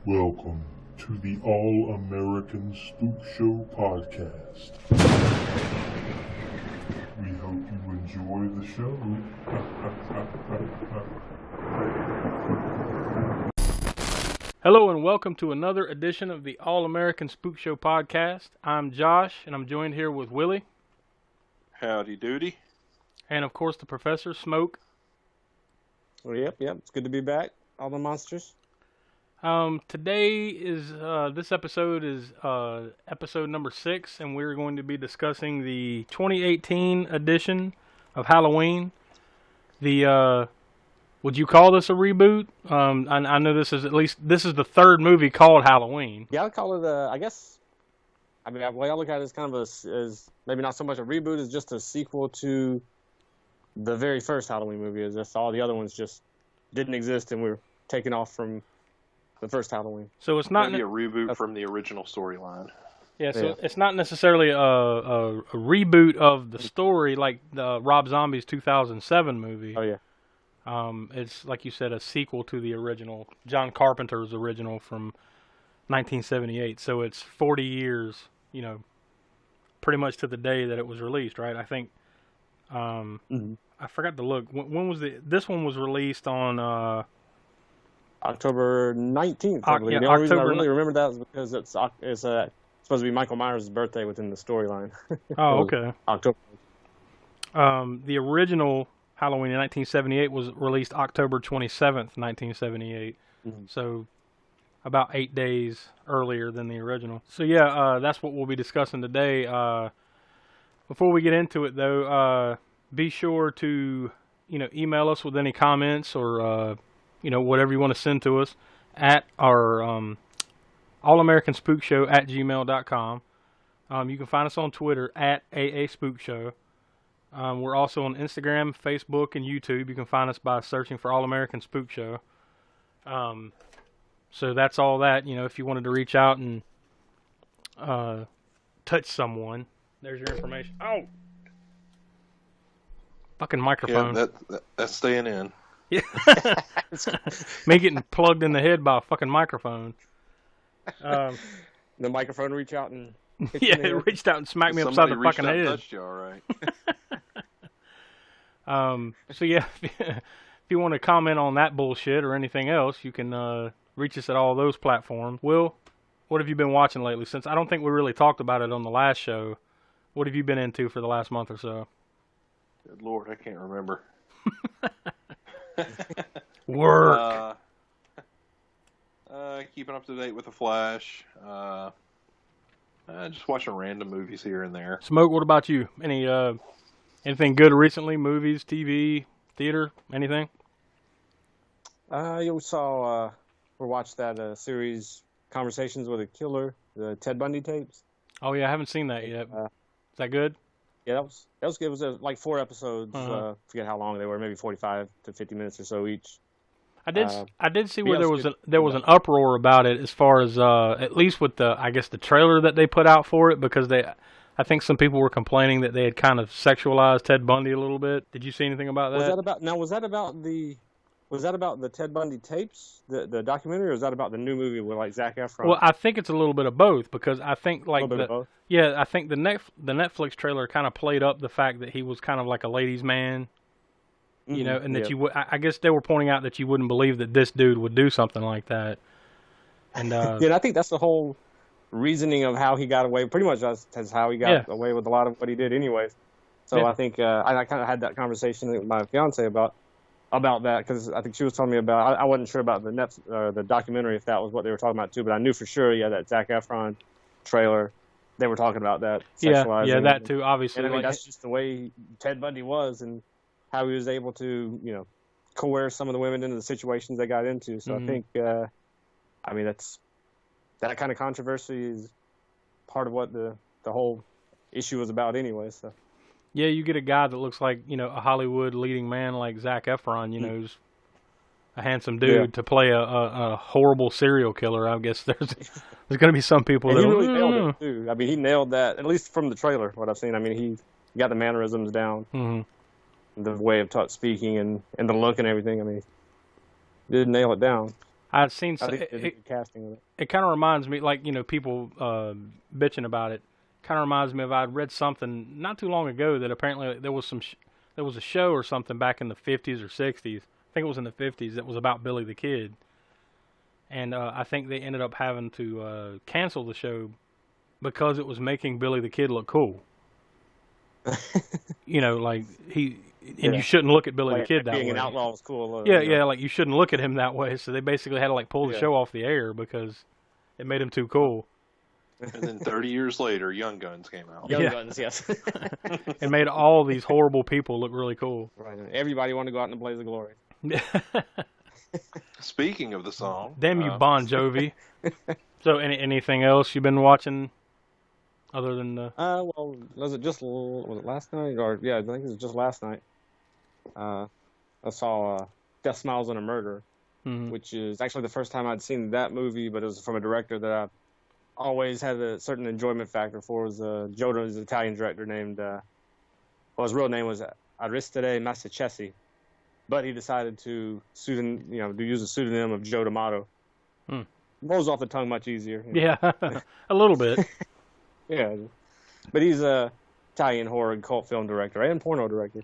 Welcome to the All-American Spookshow podcast. We hope you enjoy the show. Hello and welcome to another edition of the All-American Spookshow podcast. I'm Josh and I'm joined here with Willie. Howdy doody. And of course the Professor, Smoke. Well, yep. It's good to be back. All the monsters. Today is, this episode is episode number 6, and we're going to be discussing the 2018 edition of Halloween. Would you call this a reboot? I know this is the third movie called Halloween. Yeah, I'd call it I guess, the way I look at it is kind of is maybe not so much a reboot as just a sequel to the very first Halloween movie. As if all the other ones just didn't exist and we're taking off from the first Halloween. So it's not maybe a reboot from the original storyline. Yeah, so it's not necessarily a reboot of the story like the Rob Zombie's 2007 movie. Oh yeah. It's like you said, a sequel to the original, John Carpenter's original from 1978. So it's 40 years, pretty much to the day that it was released, right? I think. I forgot to look. When was this one was released on? October 19th, I believe. The only reason I really remember that is because it's supposed to be Michael Myers' birthday within the storyline. Oh, okay. October. The original Halloween in 1978 was released October 27th, 1978. Mm-hmm. So about 8 days earlier than the original. So yeah, that's what we'll be discussing today. Before we get into it, though, be sure to email us with any comments or whatever you want to send to us at our allamericanspookshow@gmail.com. You can find us on Twitter at AASpookshow. We're also on Instagram, Facebook, and YouTube. You can find us by searching for All American Spook Show. So that's all that. If you wanted to reach out and touch someone, there's your information. Oh! Fucking microphone. Yeah, that's staying in. Yeah. Me getting plugged in the head by a fucking microphone. The microphone reach out and it reached out and smacked me upside the fucking head. Touched you, all right. So yeah, if you want to comment on that bullshit or anything else, you can reach us at all those platforms. Will, what have you been watching lately? Since I don't think we really talked about it on the last show, what have you been into for the last month or so? Good Lord, I can't remember. Work. Keeping up to date with The Flash. Just watching random movies here and there. Smoke, what about you? Anything good recently? Movies, TV, theater, anything? We watched that series, Conversations with a Killer, the Ted Bundy tapes. Oh yeah, I haven't seen that yet. Is that good? Yeah, that was good. It was like 4 episodes. Forget how long they were, maybe 45 to 50 minutes or so each. I did see where there was an uproar about it as far as at least with the trailer that they put out for it, because I think some people were complaining that they had kind of sexualized Ted Bundy a little bit. Did you see anything about that? Was that about the Ted Bundy tapes, the documentary, or was that about the new movie with like Zac Efron? Well, I think it's a little bit of both, because I think I think the Netflix trailer kind of played up the fact that he was kind of like a ladies' man, and that I guess they were pointing out that you wouldn't believe that this dude would do something like that. And I think that's the whole reasoning of how he got away. Pretty much that's how he got away with a lot of what he did, anyways. So I think I kind of had that conversation with my fiance about that, because I think she was telling me about. I wasn't sure about the documentary, if that was what they were talking about too, but I knew for sure, that Zac Efron trailer, they were talking about that. Yeah, that too, obviously. And that's just the way Ted Bundy was, and how he was able to, coerce some of the women into the situations they got into. So I think, that's that kind of controversy is part of what the whole issue was about, anyway. So. Yeah, you get a guy that looks like, a Hollywood leading man like Zac Efron, who's a handsome dude, to play a horrible serial killer. I guess there's going to be some people that... He really nailed it, too. He nailed that, at least from the trailer, what I've seen. He got the mannerisms down, the way of speaking and the look and everything. He did nail it down. I've seen I think the casting of it. It kind of reminds me, like, people bitching about it. Kind of reminds me of I'd read something not too long ago that apparently there was there was a show or something back in the 50s or 60s. I think it was in the 50s that was about Billy the Kid. And I think they ended up having to cancel the show because it was making Billy the Kid look cool. Like you shouldn't look at Billy like, the Kid that way. Being an outlaw was cool. Yeah, like you shouldn't look at him that way. So they basically had to like pull the show off the air because it made him too cool. And then 30 years later, Young Guns came out. Young Guns, yes. It made all these horrible people look really cool. Right. Everybody wanted to go out in a blaze of glory. Speaking of the song, damn you, Bon Jovi. So, anything else you've been watching other than the? Well, was it last night? Or yeah, I think it was just last night. I saw Death Smiles on a Murder, which is actually the first time I'd seen that movie, but it was from a director that I always had a certain enjoyment factor for. Was Jodo's Italian director named, his real name was Aristide Massachesi, but he decided to use a pseudonym of Joe D'Amato. Rolls off the tongue much easier. Yeah, a little bit. Yeah, but he's a Italian horror and cult film director and porno director.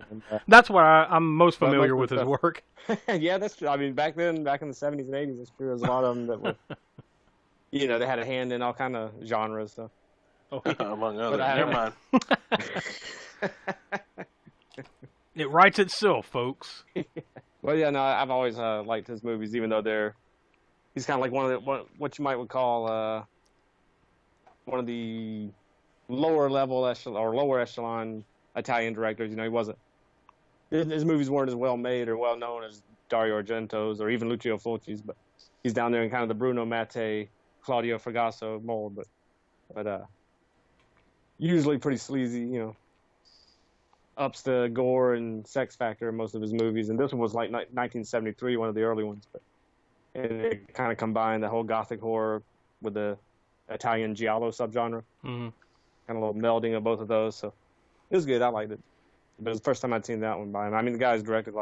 And, that's why I'm most familiar with his work. Yeah, that's true. I mean, back in the 70s and 80s, that's true. There's a lot of them that were, they had a hand in all kind of genres. So. Oh, yeah. Among others. Never mind. It writes itself, folks. Well, yeah, no, I've always liked his movies, even though he's kind of like what you might call one of the lower echelon Italian directors. He wasn't. His movies weren't as well made or well known as Dario Argento's or even Lucio Fulci's, but he's down there in kind of the Bruno Mattei, Claudio Fragasso mold, but usually pretty sleazy. Ups the gore and sex factor in most of his movies, and this one was like 1973, one of the early ones, and it kind of combined the whole gothic horror with the Italian giallo subgenre. Kind of a little melding of both of those, so it was good. I liked it, but it was the first time I'd seen that one by him. I mean, the guy's directed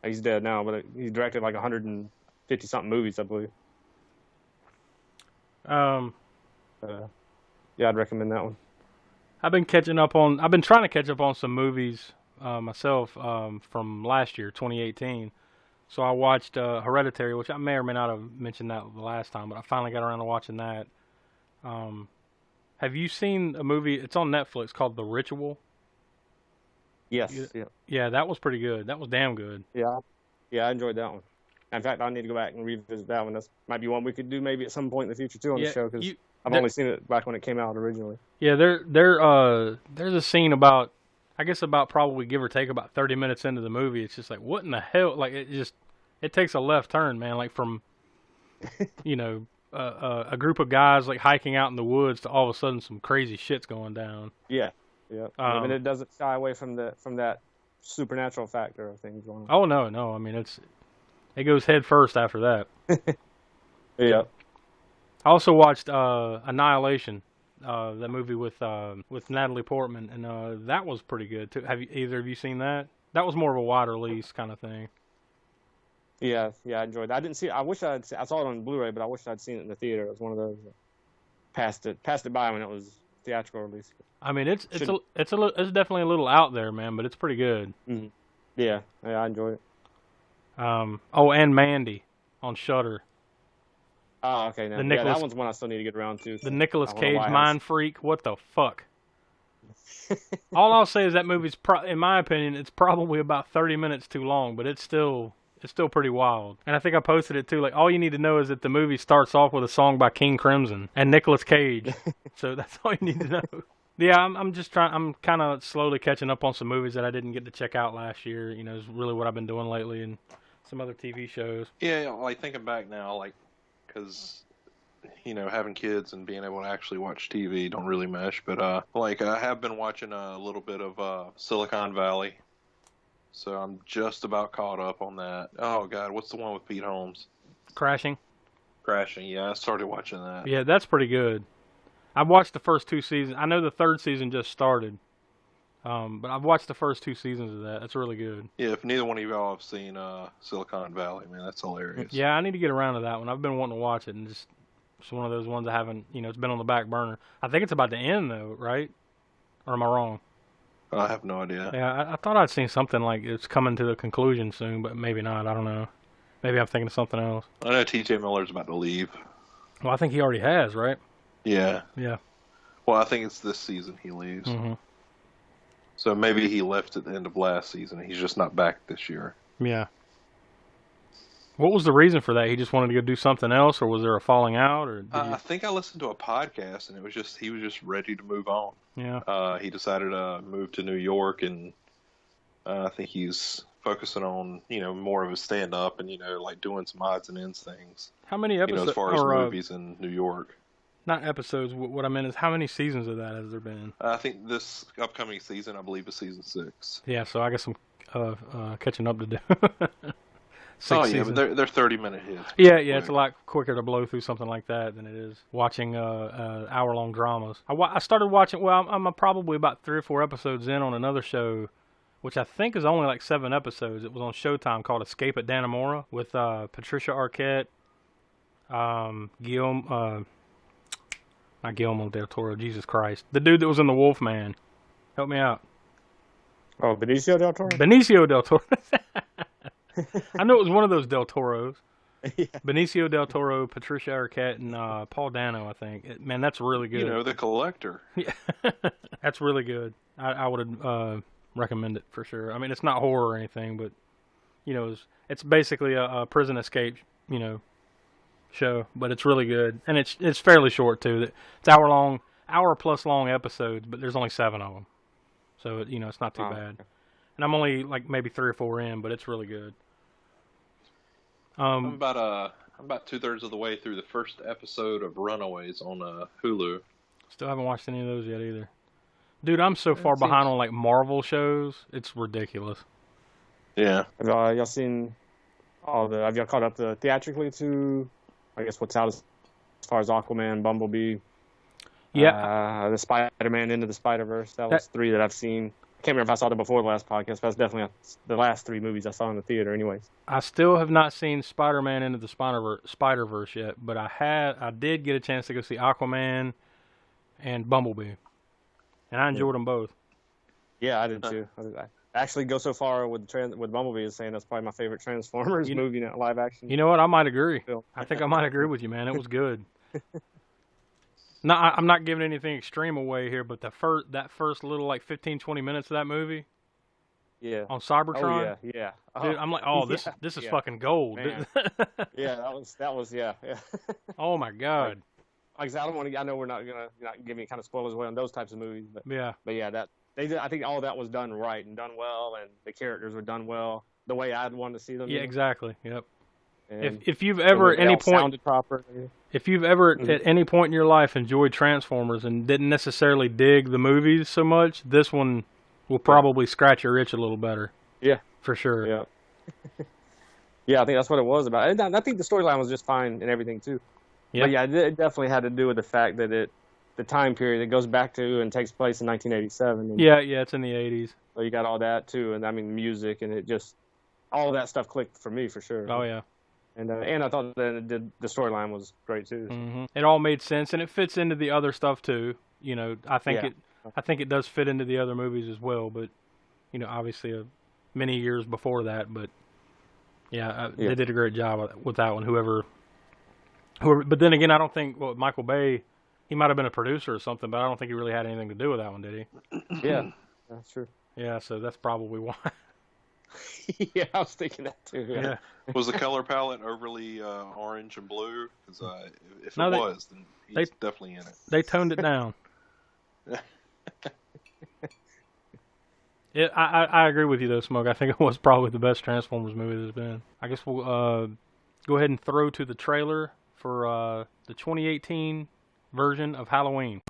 he's dead now, but he directed 150 something movies, I believe. Yeah, I'd recommend that one. I've been trying to catch up on some movies myself from last year, 2018. So I watched Hereditary, which I may or may not have mentioned that the last time, but I finally got around to watching that. Have you seen a movie? It's on Netflix called The Ritual. Yes. Yeah, that was pretty good. That was damn good. Yeah, I enjoyed that one. In fact, I need to go back and revisit that one. That might be one we could do maybe at some point in the future too on the show, because I've only seen it back when it came out originally. Yeah, there's a scene about probably give or take about 30 minutes into the movie. It's just like, what in the hell? Like it takes a left turn, man. Like from, a group of guys like hiking out in the woods to all of a sudden some crazy shit's going down. Yeah. I mean, it doesn't shy away from that supernatural factor of things going on. Oh no. I mean, it goes head first after that. Yeah. I also watched Annihilation, that movie with Natalie Portman, and that was pretty good too. Have either of you seen that? That was more of a wide release kind of thing. Yeah, I enjoyed that. I didn't see it. I saw it on Blu-ray, but I wish I'd seen it in the theater. It was one of those that passed it by when it was theatrical release. I mean, it's definitely a little out there, man, but it's pretty good. Mm-hmm. Yeah, I enjoyed it. And Mandy on Shudder. Oh, okay. Now, that one's one I still need to get around to. The Nicolas Cage Mind Freak. What the fuck? All I'll say is that movie's, in my opinion, it's probably about 30 minutes too long, but it's still pretty wild. And I think I posted it too. Like, all you need to know is that the movie starts off with a song by King Crimson and Nicolas Cage. So that's all you need to know. Yeah, I'm kind of slowly catching up on some movies that I didn't get to check out last year. Is really what I've been doing lately, and some other TV shows. Yeah, like thinking back now, because having kids and being able to actually watch TV don't really mesh. But I have been watching a little bit of Silicon Valley, so I'm just about caught up on that. Oh God, what's the one with Pete Holmes? Crashing. Yeah, I started watching that. Yeah, that's pretty good. I've watched the first 2 seasons. I know the third season just started, But I've watched the first 2 seasons of that. That's really good. Yeah, if neither one of y'all have seen Silicon Valley, man, that's hilarious. Yeah, I need to get around to that one. I've been wanting to watch it, and just it's one of those ones I haven't. It's been on the back burner. I think it's about to end though, right? Or am I wrong? I have no idea. Yeah, I thought I'd seen something like it's coming to a conclusion soon, but maybe not. I don't know. Maybe I'm thinking of something else. I know T.J. Miller's about to leave. Well, I think he already has, right? Yeah. Yeah. Well, I think it's this season he leaves. Mm-hmm. So maybe he left at the end of last season. He's just not back this year. Yeah. What was the reason for that? He just wanted to go do something else, or was there a falling out? Or I think I listened to a podcast, and he was just ready to move on. Yeah. He decided to move to New York, and I think he's focusing on more of a stand up and like doing some odds and ends things. How many episodes? As far as movies in New York. Not episodes. What I meant is how many seasons of that has there been? I think this upcoming season, I believe, is season 6. Yeah, so I got some catching up to do. But they're 30-minute hits. Yeah, it's a lot quicker to blow through something like that than it is watching hour-long dramas. I started watching. Well, I'm probably about 3 or 4 episodes in on another show, which I think is only like 7 episodes. It was on Showtime called Escape at Dannemora with Patricia Arquette, not Guillermo del Toro, Jesus Christ. The dude that was in The Wolfman. Help me out. Oh, Benicio del Toro? Benicio del Toro. I know it was one of those del Toros. Yeah. Benicio del Toro, Patricia Arquette, and Paul Dano, I think. Man, that's really good. The collector. Yeah. That's really good. I would recommend it for sure. I mean, it's not horror or anything, but, it's basically a prison escape, show, but it's really good, and it's fairly short too. It's hour plus long episodes, but there's only 7 of them, so it's not too bad. Okay. And I'm only like maybe 3 or 4 in, but it's really good. I'm about 2/3 of the way through the first episode of Runaways on Hulu. Still haven't watched any of those yet either. Dude, I'm so far behind on like Marvel shows, it's ridiculous. Yeah. Have y'all seen have y'all caught up theatrically to, I guess, what's out as far as Aquaman, Bumblebee? Yeah. The Spider-Man Into the Spider-Verse. That was 3 that I've seen. I can't remember if I saw them before the last podcast, but that's definitely the last 3 movies I saw in the theater anyways. I still have not seen Spider-Man Into the Spider-Verse yet, but I did get a chance to go see Aquaman and Bumblebee, and I enjoyed them both. Yeah, I did too. I actually go so far with Bumblebee as saying that's probably my favorite Transformers movie, not live action. You know what? I might agree. Film. I think I might agree with you, man. It was good. No, I'm not giving anything extreme away here, but that first little like 15-20 minutes of that movie, on Cybertron, yeah. Dude, I'm like, this is fucking gold. Yeah, that was yeah. Oh my god. Like I said, I know we're not give me kind of spoilers away on those types of movies, but yeah, I think all that was done right and done well, and the characters were done well the way I'd want to see them. Yeah, exactly. Yep. And if you've ever at any point proper. If you've ever at any point in your life enjoyed Transformers and didn't necessarily dig the movies so much, this one will probably scratch your itch a little better. Yeah, for sure. Yeah. Yeah, I think that's what it was about. And I think the storyline was just fine and everything too. Yeah. But yeah, it definitely had to do with the fact that the time period it goes back to and takes place in 1987. And yeah, it's in the 80s. So you got all that too, and I mean music, and it just all of that stuff clicked for me for sure. Oh yeah. And I thought that the storyline was great too. Mm-hmm. It all made sense, and it fits into the other stuff too. I think it does fit into the other movies as well. But obviously many years before that. But they did a great job with that one. Whoever. But then again, I don't think Michael Bay. He might have been a producer or something, but I don't think he really had anything to do with that one, did he? Yeah, that's true. Yeah, so that's probably why. Yeah, I was thinking that too. Yeah. Was the color palette overly orange and blue? Because if no, it was, then he's definitely in it. They toned it down. I agree with you though, Smoke. I think it was probably the best Transformers movie there's been. I guess we'll go ahead and throw to the trailer for the 2018 version of Halloween.